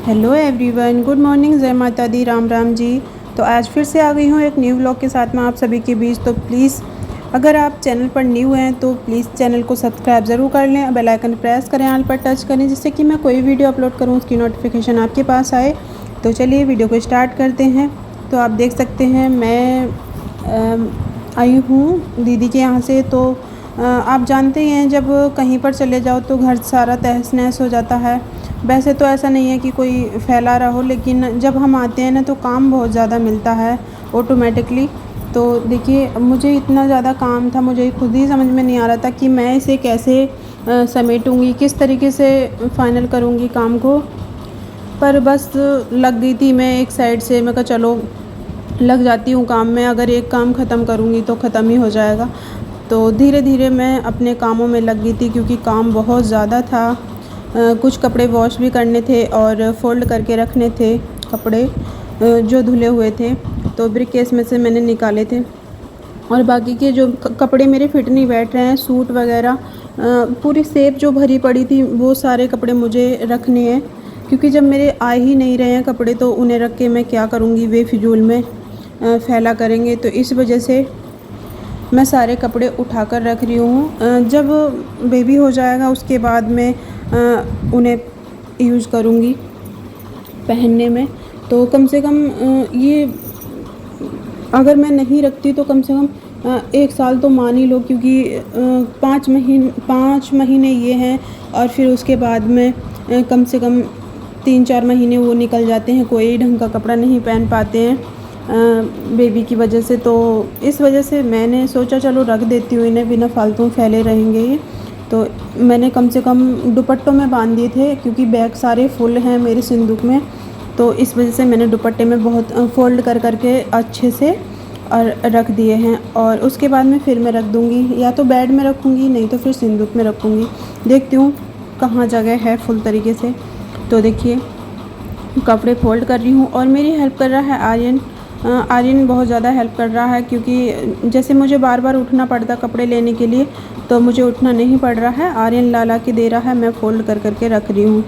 Hello everyone, good morning, जय माता दी, राम राम जी। तो आज फिर से आ गई हूँ एक न्यू व्लॉग के साथ में आप सभी के बीच। तो प्लीज़ अगर आप चैनल पर न्यू हैं तो प्लीज़ चैनल को सब्सक्राइब ज़रूर कर लें, बेल आइकन प्रेस करें, ऑल पर टच करें, जिससे कि मैं कोई वीडियो अपलोड करूँ उसकी नोटिफिकेशन आपके पास आए। तो चलिए वीडियो को स्टार्ट करते हैं। तो आप देख सकते हैं मैं आई हूँ दीदी के यहाँ से। तो आप जानते ही हैं जब कहीं पर चले जाओ तो घर सारा तहस नहस हो जाता है। वैसे तो ऐसा नहीं है कि कोई फैला रहा हो, लेकिन जब हम आते हैं ना तो काम बहुत ज़्यादा मिलता है ऑटोमेटिकली। तो देखिए मुझे इतना ज़्यादा काम था, मुझे खुद ही समझ में नहीं आ रहा था कि मैं इसे कैसे समेटूँगी, किस तरीके से फ़ाइनल करूँगी काम को। पर बस लग गई थी मैं एक साइड से। मैं कहा चलो लग जाती हूँ काम में, अगर एक काम ख़त्म करूँगी तो ख़त्म ही हो जाएगा। तो धीरे धीरे मैं अपने कामों में लग गई थी क्योंकि काम बहुत ज़्यादा था। कुछ कपड़े वॉश भी करने थे और फ़ोल्ड करके रखने थे कपड़े जो धुले हुए थे, तो ब्रीफकेस में से मैंने निकाले थे। और बाकी के जो कपड़े मेरे फिट नहीं बैठ रहे हैं, सूट वगैरह पूरी सेप जो भरी पड़ी थी वो सारे कपड़े मुझे रखने हैं, क्योंकि जब मेरे आ ही नहीं रहे हैं कपड़े तो उन्हें रख के मैं क्या करूँगी, वे फिजूल में फैला करेंगे। तो इस वजह से मैं सारे कपड़े उठा कर रख रही हूँ। जब बेबी हो जाएगा उसके बाद मैं उन्हें यूज़ करूँगी पहनने में। तो कम से कम ये अगर मैं नहीं रखती तो कम से कम 1 साल तो मान ही लो, क्योंकि 5 महीने ये हैं और फिर उसके बाद में कम से कम 3-4 महीने वो निकल जाते हैं, कोई ढंग का कपड़ा नहीं पहन पाते हैं बेबी की वजह से। तो इस वजह से मैंने सोचा चलो रख देती हूँ इन्हें, बिना फालतू फैले रहेंगे ये। तो मैंने कम से कम दुपट्टों में बांध दिए थे क्योंकि बैग सारे फुल हैं मेरे सिंदूक में। तो इस वजह से मैंने दुपट्टे में बहुत फ़ोल्ड कर करके अच्छे से और रख दिए हैं। और उसके बाद में फिर मैं रख दूँगी, या तो बेड में रखूँगी, नहीं तो फिर सिंदूक में रखूँगी। देखती हूँ कहाँ जगह है फुल तरीके से। तो देखिए कपड़े फ़ोल्ड कर रही हूँ और मेरी हेल्प कर रहा है आर्यन। आर्यन बहुत ज़्यादा हेल्प कर रहा है, क्योंकि जैसे मुझे बार बार उठना पड़ता कपड़े लेने के लिए, तो मुझे उठना नहीं पड़ रहा है, आर्यन ला ला के दे रहा है, मैं फ़ोल्ड कर करके रख रही हूँ।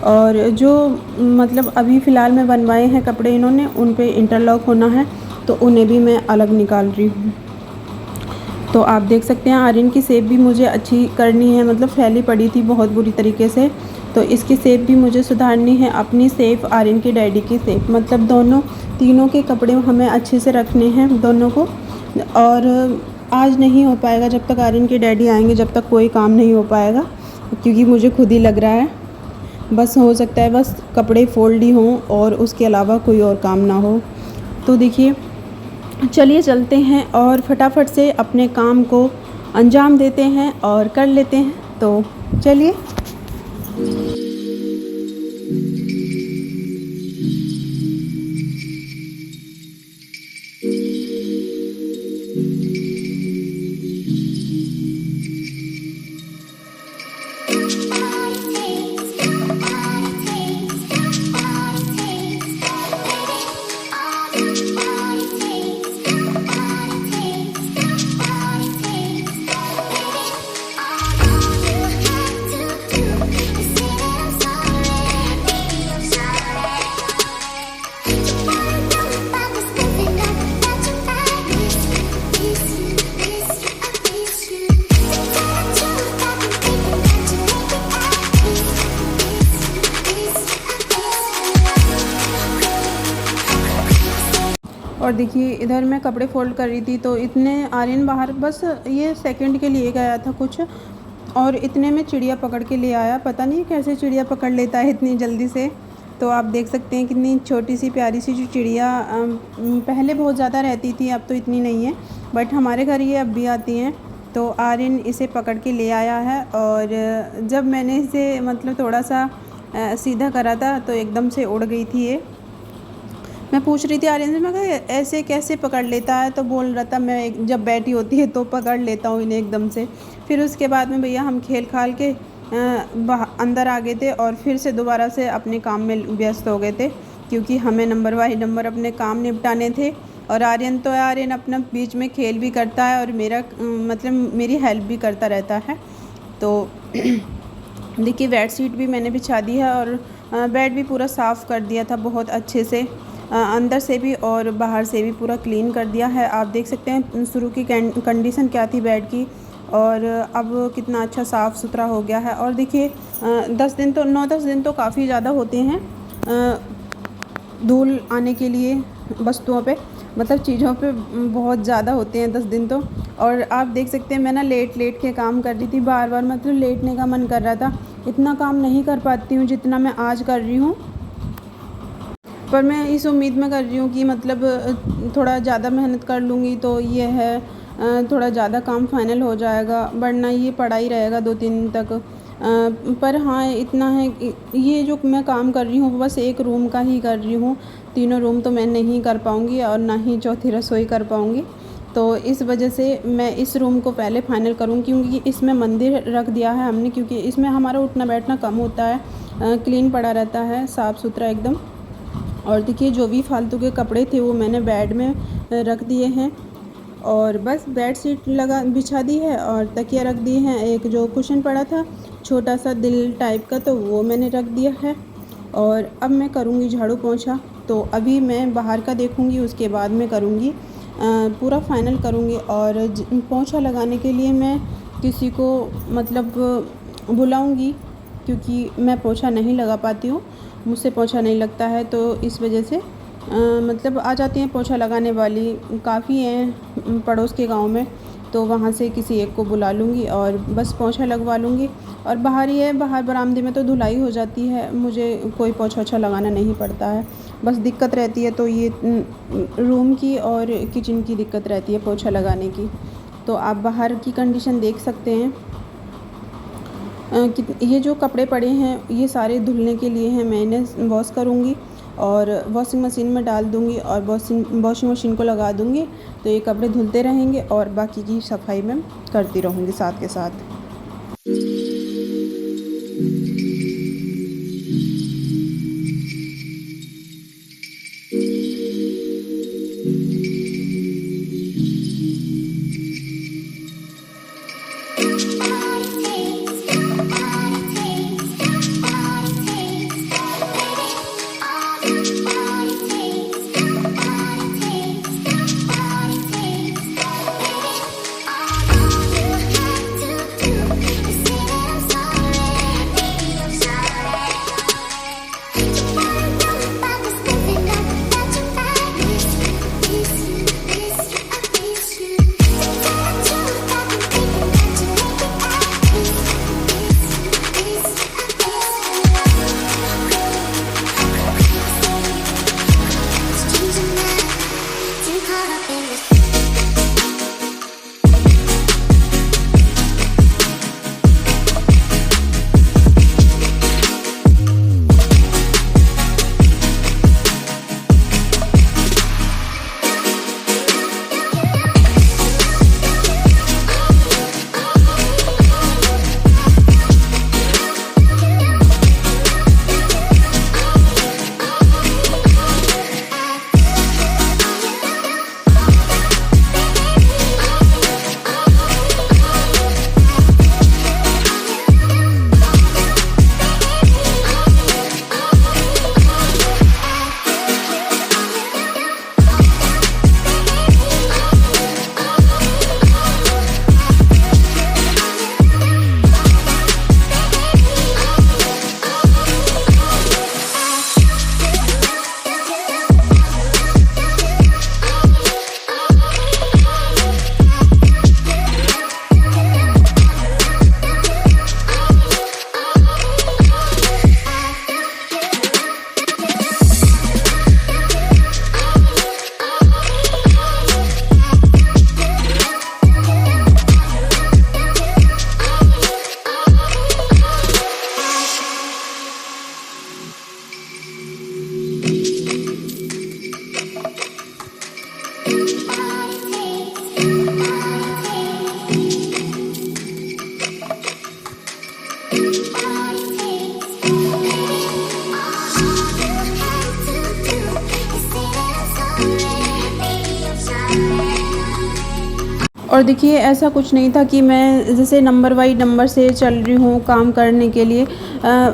और जो मतलब अभी फ़िलहाल में बनवाए हैं कपड़े इन्होंने, उन पे इंटरलॉक होना है, तो उन्हें भी मैं अलग निकाल रही हूँ। तो आप देख सकते हैं आर्यन की शेप भी मुझे अच्छी करनी है, मतलब फैली पड़ी थी बहुत बुरी तरीके से, तो इसकी शेप भी मुझे सुधारनी है, अपनी शेप, आर्यन की डैडी की शेप, मतलब तीनों के कपड़े हमें अच्छे से रखने हैं दोनों को। और आज नहीं हो पाएगा, जब तक आर्यन के डैडी आएंगे जब तक कोई काम नहीं हो पाएगा, क्योंकि मुझे खुद ही लग रहा है बस हो सकता है बस कपड़े फ़ोल्ड ही हों और उसके अलावा कोई और काम ना हो। तो देखिए चलिए चलते हैं और फटाफट से अपने काम को अंजाम देते हैं और कर लेते हैं। तो चलिए। और देखिए इधर मैं कपड़े फ़ोल्ड कर रही थी, तो इतने आर्यन बाहर बस ये सेकंड के लिए गया था कुछ, और इतने में चिड़िया पकड़ के ले आया। पता नहीं कैसे चिड़िया पकड़ लेता है इतनी जल्दी से। तो आप देख सकते हैं कितनी छोटी सी प्यारी सी जो चिड़िया पहले बहुत ज़्यादा रहती थी, अब तो इतनी नहीं है, बट हमारे घर ये अब भी आती हैं। तो आर्यन इसे पकड़ के ले आया है, और जब मैंने इसे मतलब थोड़ा सा सीधा करा था तो एकदम से उड़ गई थी ये। मैं पूछ रही थी आर्यन से, मैं कहा ऐसे कैसे पकड़ लेता है, तो बोल रहा था मैं जब बैठी होती है तो पकड़ लेता हूँ इन्हें एकदम से। फिर उसके बाद में भैया हम खेल खाल के अंदर आ गए थे और फिर से दोबारा से अपने काम में व्यस्त हो गए थे, क्योंकि हमें नंबर बाई नंबर अपने काम निपटाने थे। और आर्यन तो आर्यन अपना बीच में खेल भी करता है और मेरा मतलब मेरी हेल्प भी करता रहता है। तो देखिए बेड शीट भी मैंने बिछा दी है और बेड भी पूरा साफ़ कर दिया था बहुत अच्छे से, अंदर से भी और बाहर से भी पूरा क्लीन कर दिया है। आप देख सकते हैं शुरू की कंडीशन क्या थी बेड की, और अब कितना अच्छा साफ़ सुथरा हो गया है। और देखिए 9-10 दिन तो काफ़ी ज़्यादा होते हैं धूल आने के लिए वस्तुओं पे, मतलब चीज़ों पे बहुत ज़्यादा होते हैं 10 दिन तो। और आप देख सकते हैं मैं ना लेट लेट के काम कर रही थी, बार बार मतलब लेटने का मन कर रहा था। इतना काम नहीं कर पाती हूँ जितना मैं आज कर रही हूँ, पर मैं इस उम्मीद में कर रही हूँ कि मतलब थोड़ा ज़्यादा मेहनत कर लूँगी तो ये है थोड़ा ज़्यादा काम फाइनल हो जाएगा, वरना ये पड़ा ही रहेगा 2-3 दिन तक। पर हाँ इतना है कि ये जो मैं काम कर रही हूँ वो बस एक रूम का ही कर रही हूँ, तीनों रूम तो मैं नहीं कर पाऊँगी और ना ही चौथी रसोई कर पाऊँगी। तो इस वजह से मैं इस रूम को पहले फाइनल करूँगी, क्योंकि इसमें मंदिर रख दिया है हमने, क्योंकि इसमें हमारा उठना बैठना कम होता है, क्लीन पड़ा रहता है, साफ़ सुथरा एकदम। और देखिए जो भी फालतू के कपड़े थे वो मैंने बेड में रख दिए हैं, और बस बेड शीट बिछा दी है और तकिया रख दिए हैं। एक जो कुशन पड़ा था छोटा सा दिल टाइप का, तो वो मैंने रख दिया है। और अब मैं करूँगी झाड़ू पोंछा, तो अभी मैं बाहर का देखूँगी, उसके बाद मैं करूँगी पूरा फाइनल करूँगी। और पोंछा लगाने के लिए मैं किसी को मतलब बुलाऊँगी, क्योंकि मैं पोंछा नहीं लगा पाती हूँ, मुझसे पोंछा नहीं लगता है, तो इस वजह से मतलब आ जाती हैं पोंछा लगाने वाली, काफ़ी हैं पड़ोस के गांव में, तो वहाँ से किसी एक को बुला लूँगी और बस पोंछा लगवा लूँगी। और बाहर ही है, बाहर बरामदे में तो धुलाई हो जाती है, मुझे कोई पोंछा ओछा लगाना नहीं पड़ता है। बस दिक्कत रहती है तो ये रूम की और किचन की दिक्कत रहती है पोंछा लगाने की। तो आप बाहर की कंडीशन देख सकते हैं। ये जो कपड़े पड़े हैं ये सारे धुलने के लिए हैं, मैं इन्हें वॉश करूँगी और वॉशिंग मशीन में डाल दूँगी और वॉशिंग मशीन को लगा दूँगी, तो ये कपड़े धुलते रहेंगे और बाकी की सफाई मैं करती रहूँगी साथ के साथ। और देखिए ऐसा कुछ नहीं था कि मैं जैसे नंबर बाई नंबर से चल रही हूँ काम करने के लिए।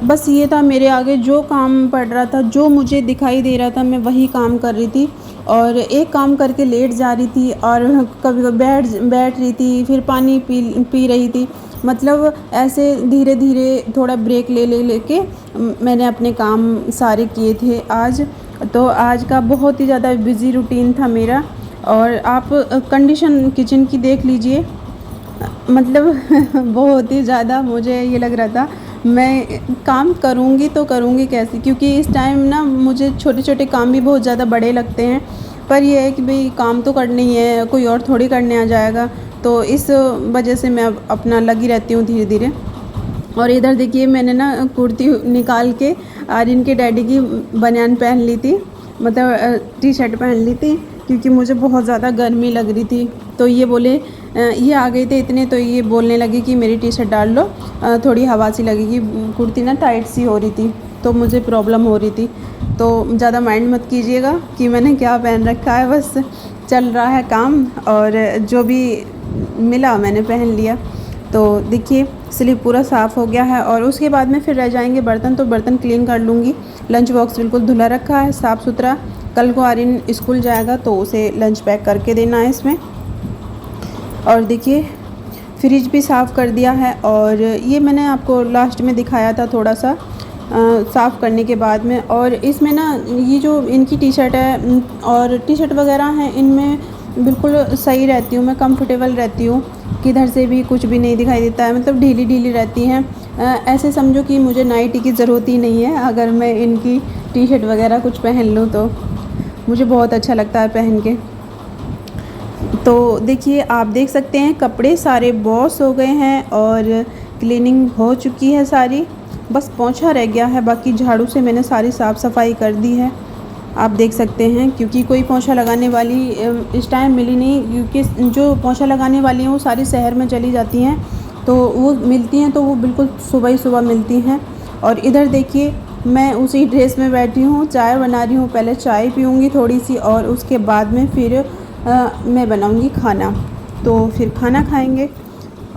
बस ये था, मेरे आगे जो काम पड़ रहा था, जो मुझे दिखाई दे रहा था, मैं वही काम कर रही थी। और एक काम करके लेट जा रही थी और कभी कभी बैठ रही थी, फिर पानी पी रही थी। मतलब ऐसे धीरे धीरे थोड़ा ब्रेक ले लेके मैंने अपने काम सारे किए थे आज। तो आज का बहुत ही ज़्यादा बिज़ी रूटीन था मेरा। और आप कंडीशन किचन की देख लीजिए, मतलब बहुत ही ज़्यादा मुझे ये लग रहा था मैं काम करूँगी तो करूँगी कैसे, क्योंकि इस टाइम ना मुझे छोटे छोटे काम भी बहुत ज़्यादा बड़े लगते हैं। पर ये है कि भाई काम तो करना ही है, कोई और थोड़ी करने आ जाएगा। तो इस वजह से मैं अब अपना लगी रहती हूँ धीरे धीरे। और इधर देखिए मैंने ना कुर्ती निकाल के आर्यन के डैडी की बनियान पहन ली थी, मतलब टी शर्ट पहन ली थी, क्योंकि मुझे बहुत ज़्यादा गर्मी लग रही थी। तो ये बोले, ये आ गए थे इतने, तो ये बोलने लगे कि मेरी टी शर्ट डाल लो, थोड़ी हवा सी लगेगी। कुर्ती ना टाइट सी हो रही थी तो मुझे प्रॉब्लम हो रही थी। तो ज़्यादा माइंड मत कीजिएगा कि मैंने क्या पहन रखा है, बस चल रहा है काम और जो भी मिला मैंने पहन लिया। तो देखिए स्लीव पूरा साफ़ हो गया है और उसके बाद में फिर रह जाएंगे बर्तन, तो बर्तन क्लीन कर लूँगी। लंच बॉक्स बिल्कुल धुला रखा है, साफ़ सुथरा। कल को आर्यन स्कूल जाएगा तो उसे लंच पैक करके देना है इसमें। और देखिए फ्रिज भी साफ़ कर दिया है। और ये मैंने आपको लास्ट में दिखाया था थोड़ा सा साफ़ करने के बाद में। और इसमें ना ये जो इनकी टी शर्ट है और टी शर्ट वगैरह हैं, इनमें बिल्कुल सही रहती हूँ मैं, कंफर्टेबल रहती हूँ, किधर से भी कुछ भी नहीं दिखाई देता है, मतलब ढीली ढीली रहती हैं। ऐसे समझो कि मुझे नाइटी की ज़रूरत ही नहीं है, अगर मैं इनकी टी शर्ट वगैरह कुछ पहन लूँ तो मुझे बहुत अच्छा लगता है पहन के। तो देखिए आप देख सकते हैं कपड़े सारे वॉश हो गए हैं और क्लीनिंग हो चुकी है सारी, बस पोंछा रह गया है। बाकी झाड़ू से मैंने सारी साफ़ सफाई कर दी है, आप देख सकते हैं। क्योंकि कोई पोंछा लगाने वाली इस टाइम मिली नहीं, क्योंकि जो पोंछा लगाने वाली हैं वो सारी शहर में चली जाती हैं, तो वो मिलती हैं तो वो बिल्कुल सुबह ही सुबह मिलती हैं। और इधर देखिए मैं उसी ड्रेस में बैठी हूँ, चाय बना रही हूँ। पहले चाय पीऊँगी थोड़ी सी और उसके बाद में फिर मैं बनाऊँगी खाना, तो फिर खाना खाएँगे।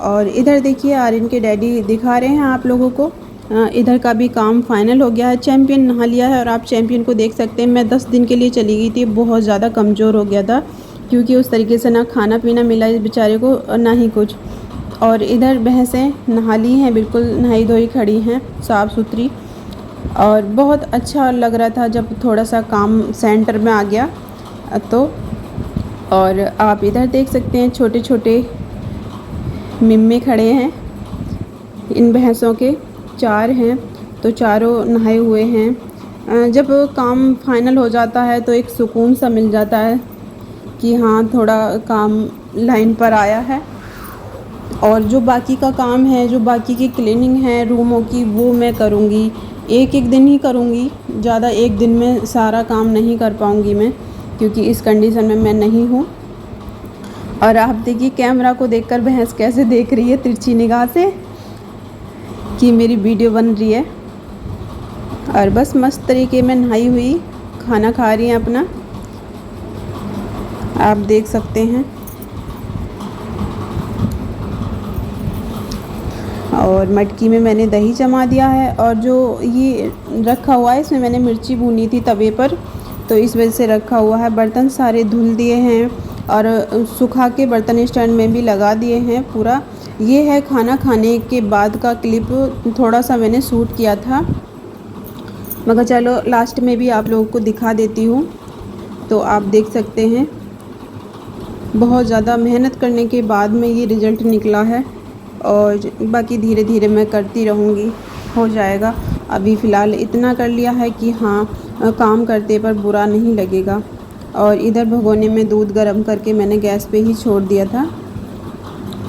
और इधर देखिए आर्यन के डैडी दिखा रहे हैं आप लोगों को। इधर का भी काम फाइनल हो गया है, चैम्पियन नहा लिया है। और आप चैम्पियन को देख सकते हैं, मैं 10 दिन के लिए चली गई थी, बहुत ज़्यादा कमज़ोर हो गया था, क्योंकि उस तरीके से ना खाना पीना मिला इस बेचारे को ना ही कुछ। और इधर भैंसें नहा ली हैं, बिल्कुल नहाई धोई खड़ी हैं साफ़ सुथरी। और बहुत अच्छा लग रहा था जब थोड़ा सा काम सेंटर में आ गया तो। और आप इधर देख सकते हैं छोटे छोटे मिम्मे खड़े हैं, इन भैंसों के 4 हैं, तो चारों नहाए हुए हैं। जब काम फाइनल हो जाता है तो एक सुकून सा मिल जाता है कि हाँ थोड़ा काम लाइन पर आया है। और जो बाकी का काम है, जो बाकी की क्लीनिंग है रूमों की, वो मैं करूँगी, एक एक दिन ही करूँगी, ज़्यादा एक दिन में सारा काम नहीं कर पाऊँगी मैं, क्योंकि इस कंडीशन में मैं नहीं हूँ। और आप देखिए कैमरा को देखकर भैंस कैसे देख रही है तिरछी निगाह से कि मेरी वीडियो बन रही है। और बस मस्त तरीके में नहाई हुई खाना खा रही हैं अपना, आप देख सकते हैं। और मटकी में मैंने दही जमा दिया है, और जो ये रखा हुआ है इसमें मैंने मिर्ची भूनी थी तवे पर, तो इस वजह से रखा हुआ है। बर्तन सारे धुल दिए हैं और सुखा के बर्तन स्टैंड में भी लगा दिए हैं पूरा। ये है खाना खाने के बाद का क्लिप, थोड़ा सा मैंने शूट किया था, मगर चलो लास्ट में भी आप लोगों को दिखा देती हूँ। तो आप देख सकते हैं बहुत ज़्यादा मेहनत करने के बाद में ये रिज़ल्ट निकला है। और बाकी धीरे धीरे मैं करती रहूँगी, हो जाएगा। अभी फ़िलहाल इतना कर लिया है कि हाँ काम करते पर बुरा नहीं लगेगा। और इधर भगोने में दूध गर्म करके मैंने गैस पे ही छोड़ दिया था,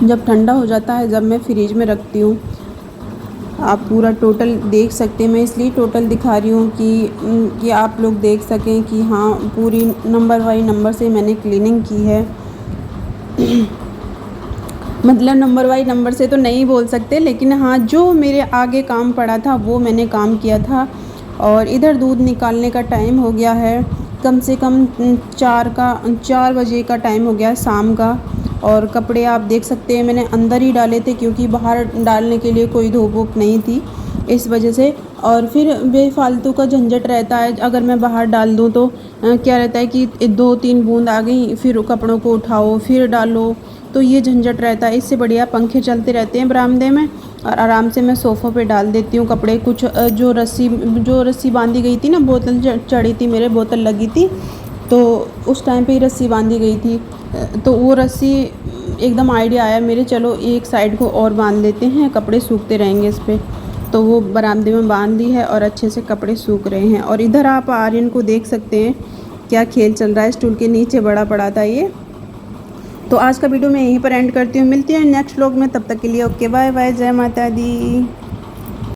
जब ठंडा हो जाता है जब मैं फ्रिज में रखती हूँ। आप पूरा टोटल देख सकते हैं, मैं इसलिए टोटल दिखा रही हूँ कि आप लोग देख सकें कि हाँ पूरी नंबर बाई नंबर से मैंने क्लीनिंग की है। मतलब नंबर बाई नंबर से तो नहीं बोल सकते, लेकिन हाँ जो मेरे आगे काम पड़ा था वो मैंने काम किया था। और इधर दूध निकालने का टाइम हो गया है, कम से कम 4 बजे का टाइम हो गया है शाम का। और कपड़े आप देख सकते हैं मैंने अंदर ही डाले थे क्योंकि बाहर डालने के लिए कोई धूप वूप नहीं थी इस वजह से। और फिर बेफालतू का झंझट रहता है, अगर मैं बाहर डाल दूँ तो क्या रहता है कि 2-3 बूंद आ गई, फिर कपड़ों को उठाओ फिर डालो, तो ये झंझट रहता है। इससे बढ़िया पंखे चलते रहते हैं बरामदे में और आराम से मैं सोफ़ों पे डाल देती हूँ कपड़े। कुछ जो रस्सी बांधी गई थी ना, बोतल चढ़ी थी मेरे, बोतल लगी थी तो उस टाइम पे ही रस्सी बांधी गई थी, तो वो रस्सी एकदम आइडिया आया मेरे, चलो एक साइड को और बांध लेते हैं, कपड़े सूखते रहेंगे इस पर। तो वो बरामदे में बांध दी है और अच्छे से कपड़े सूख रहे हैं। और इधर आप आर्यन को देख सकते हैं क्या खेल चल रहा है, स्टूल के नीचे बड़ा पड़ा था ये। तो आज का वीडियो मैं यहीं पर एंड करती हूँ, मिलती हूँ नेक्स्ट व्लॉग में, तब तक के लिए ओके बाय बाय, जय माता दी।